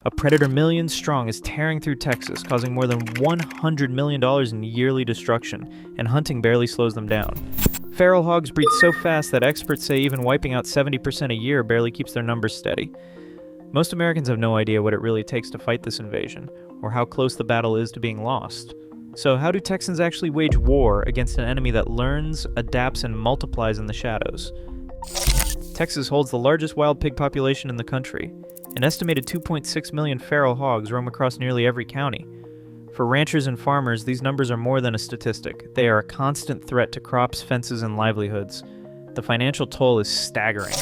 A predator millions strong is tearing through Texas, causing more than $100 million in yearly destruction, and hunting barely slows them down. Feral hogs breed so fast that experts say even wiping out 70% a year barely keeps their numbers steady. Most Americans have no idea what it really takes to fight this invasion, or how close the battle is to being lost. So how do Texans actually wage war against an enemy that learns, adapts, and multiplies in the shadows? Texas holds the largest wild pig population in the country. An estimated 2.6 million feral hogs roam across nearly every county. For ranchers and farmers, these numbers are more than a statistic. They are a constant threat to crops, fences, and livelihoods. The financial toll is staggering.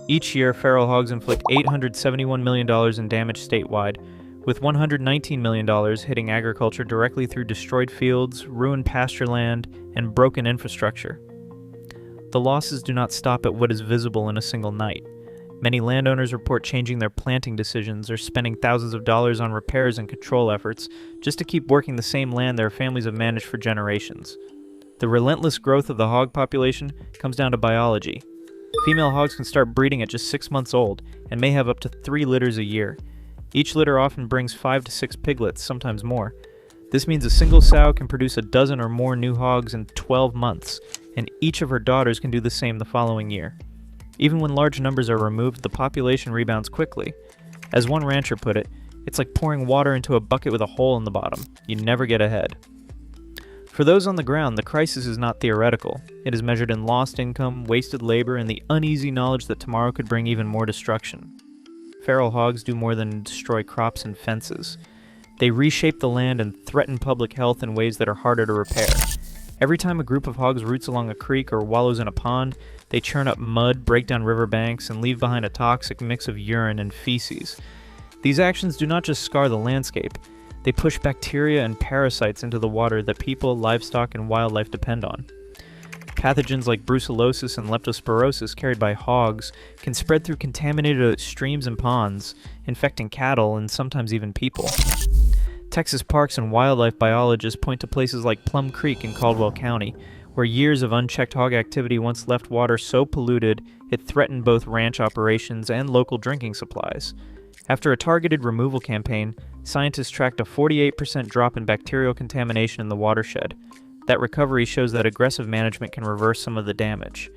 Each year, feral hogs inflict $871 million in damage statewide, with $119 million hitting agriculture directly through destroyed fields, ruined pasture land, and broken infrastructure. The losses do not stop at what is visible in a single night. Many landowners report changing their planting decisions or spending thousands of dollars on repairs and control efforts just to keep working the same land their families have managed for generations. The relentless growth of the hog population comes down to biology. Female hogs can start breeding at just 6 months old and may have up to 3 litters a year. Each litter often brings 5 to 6 piglets, sometimes more. This means a single sow can produce a dozen or more new hogs in 12 months, and each of her daughters can do the same the following year. Even when large numbers are removed, the population rebounds quickly. As one rancher put it, it's like pouring water into a bucket with a hole in the bottom. You never get ahead. For those on the ground, the crisis is not theoretical. It is measured in lost income, wasted labor, and the uneasy knowledge that tomorrow could bring even more destruction. Feral hogs do more than destroy crops and fences. They reshape the land and threaten public health in ways that are harder to repair. Every time a group of hogs roots along a creek or wallows in a pond, they churn up mud, break down riverbanks, and leave behind a toxic mix of urine and feces. These actions do not just scar the landscape, they push bacteria and parasites into the water that people, livestock, and wildlife depend on. Pathogens like brucellosis and leptospirosis carried by hogs can spread through contaminated streams and ponds, infecting cattle and sometimes even people. Texas parks and wildlife biologists point to places like Plum Creek in Caldwell County, where years of unchecked hog activity once left water so polluted it threatened both ranch operations and local drinking supplies. After a targeted removal campaign, scientists tracked a 48% drop in bacterial contamination in the watershed. That recovery shows that aggressive management can reverse some of the damage.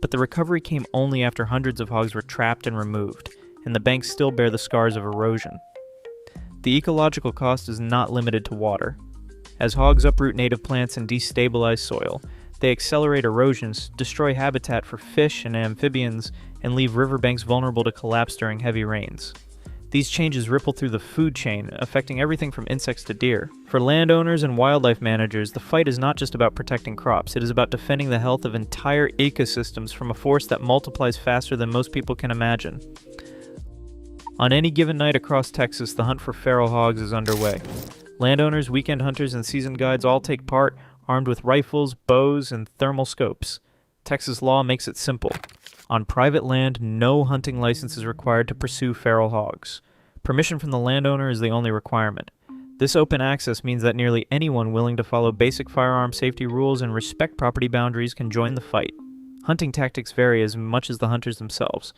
But the recovery came only after hundreds of hogs were trapped and removed, and the banks still bear the scars of erosion. The ecological cost is not limited to water. As hogs uproot native plants and destabilize soil, they accelerate erosions, destroy habitat for fish and amphibians, and leave riverbanks vulnerable to collapse during heavy rains. These changes ripple through the food chain, affecting everything from insects to deer. For landowners and wildlife managers, the fight is not just about protecting crops, it is about defending the health of entire ecosystems from a force that multiplies faster than most people can imagine. On any given night across Texas, the hunt for feral hogs is underway. Landowners, weekend hunters, and seasoned guides all take part, armed with rifles, bows, and thermal scopes. Texas law makes it simple. On private land, no hunting license is required to pursue feral hogs. Permission from the landowner is the only requirement. This open access means that nearly anyone willing to follow basic firearm safety rules and respect property boundaries can join the fight. Hunting tactics vary as much as the hunters themselves.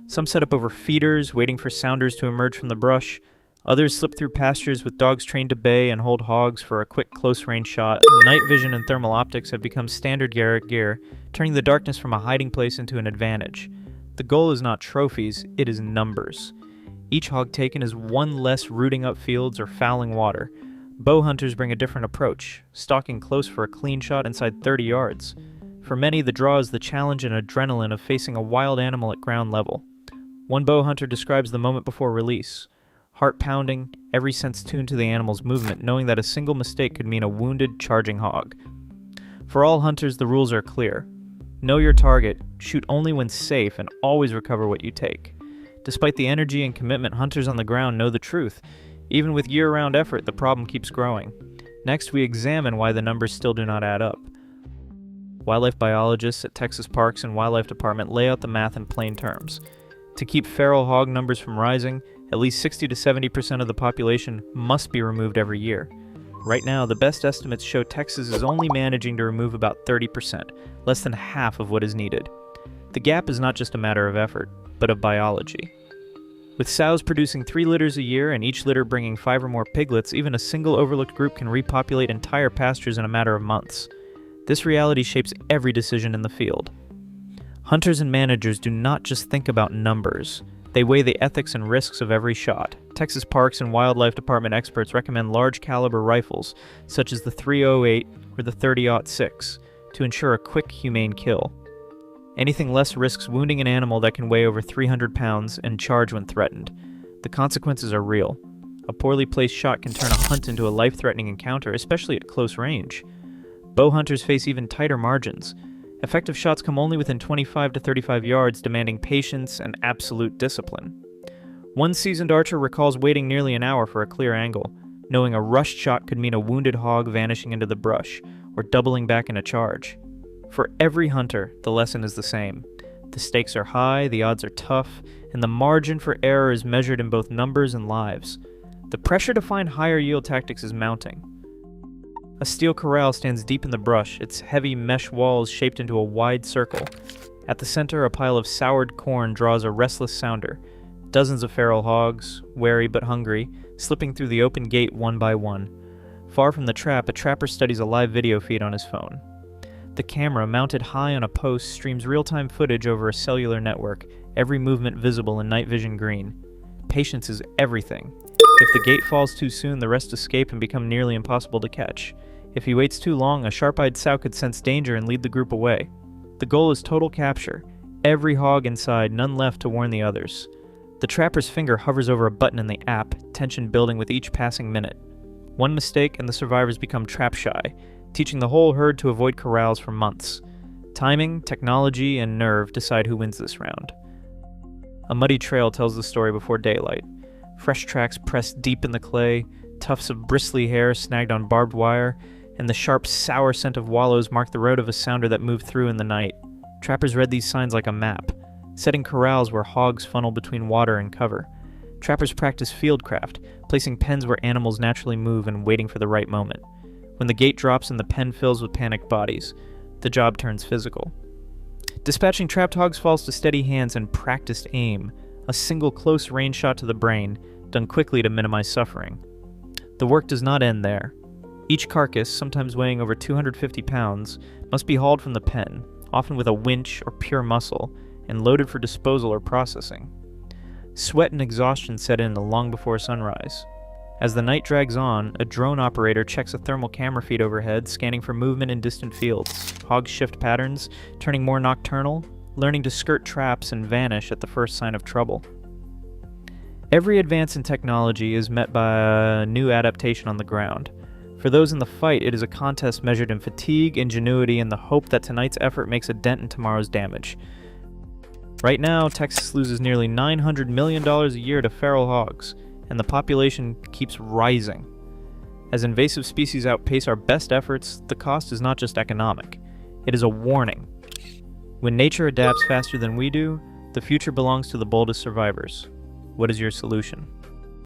Some set up over feeders, waiting for sounders to emerge from the brush. Others slip through pastures with dogs trained to bay and hold hogs for a quick close-range shot. Night vision and thermal optics have become standard gear, turning the darkness from a hiding place into an advantage. The goal is not trophies, it is numbers. Each hog taken is one less rooting up fields or fouling water. Bow hunters bring a different approach, stalking close for a clean shot inside 30 yards. For many, the draw is the challenge and adrenaline of facing a wild animal at ground level. One bow hunter describes the moment before release. Heart pounding, every sense tuned to the animal's movement, knowing that a single mistake could mean a wounded, charging hog. For all hunters, the rules are clear. Know your target, shoot only when safe, and always recover what you take. Despite the energy and commitment, hunters on the ground know the truth. Even with year-round effort, the problem keeps growing. Next, we examine why the numbers still do not add up. Wildlife biologists at Texas Parks and Wildlife Department lay out the math in plain terms. To keep feral hog numbers from rising, at least 60 to 70% of the population must be removed every year. Right now, the best estimates show Texas is only managing to remove about 30%, less than half of what is needed. The gap is not just a matter of effort, but of biology. With sows producing 3 litters a year and each litter bringing 5 or more piglets, even a single overlooked group can repopulate entire pastures in a matter of months. This reality shapes every decision in the field. Hunters and managers do not just think about numbers. They weigh the ethics and risks of every shot. Texas Parks and Wildlife Department experts recommend large-caliber rifles, such as the .308 or the .30-06, to ensure a quick, humane kill. Anything less risks wounding an animal that can weigh over 300 pounds and charge when threatened. The consequences are real. A poorly placed shot can turn a hunt into a life-threatening encounter, especially at close range. Bow hunters face even tighter margins. Effective shots come only within 25 to 35 yards, demanding patience and absolute discipline. One seasoned archer recalls waiting nearly an hour for a clear angle, knowing a rushed shot could mean a wounded hog vanishing into the brush, or doubling back in a charge. For every hunter, the lesson is the same. The stakes are high, the odds are tough, and the margin for error is measured in both numbers and lives. The pressure to find higher yield tactics is mounting. A steel corral stands deep in the brush, its heavy mesh walls shaped into a wide circle. At the center, a pile of soured corn draws a restless sounder. Dozens of feral hogs, wary but hungry, slipping through the open gate one by one. Far from the trap, a trapper studies a live video feed on his phone. The camera, mounted high on a post, streams real-time footage over a cellular network, every movement visible in night vision green. Patience is everything. If the gate falls too soon, the rest escape and become nearly impossible to catch. If he waits too long, a sharp-eyed sow could sense danger and lead the group away. The goal is total capture. Every hog inside, none left to warn the others. The trapper's finger hovers over a button in the app, tension building with each passing minute. One mistake and the survivors become trap-shy, teaching the whole herd to avoid corrals for months. Timing, technology, and nerve decide who wins this round. A muddy trail tells the story before daylight. Fresh tracks pressed deep in the clay, tufts of bristly hair snagged on barbed wire, and the sharp, sour scent of wallows mark the road of a sounder that moved through in the night. Trappers read these signs like a map, setting corrals where hogs funnel between water and cover. Trappers practice fieldcraft, placing pens where animals naturally move and waiting for the right moment. When the gate drops and the pen fills with panicked bodies, the job turns physical. Dispatching trapped hogs falls to steady hands and practiced aim, a single close range shot to the brain, done quickly to minimize suffering. The work does not end there. Each carcass, sometimes weighing over 250 pounds, must be hauled from the pen, often with a winch or pure muscle, and loaded for disposal or processing. Sweat and exhaustion set in long before sunrise. As the night drags on, a drone operator checks a thermal camera feed overhead, scanning for movement in distant fields. Hogs shift patterns, turning more nocturnal, learning to skirt traps and vanish at the first sign of trouble. Every advance in technology is met by a new adaptation on the ground. For those in the fight, it is a contest measured in fatigue, ingenuity, and the hope that tonight's effort makes a dent in tomorrow's damage. Right now, Texas loses nearly $900 million a year to feral hogs, and the population keeps rising. As invasive species outpace our best efforts, the cost is not just economic. It is a warning. When nature adapts faster than we do, the future belongs to the boldest survivors. What is your solution?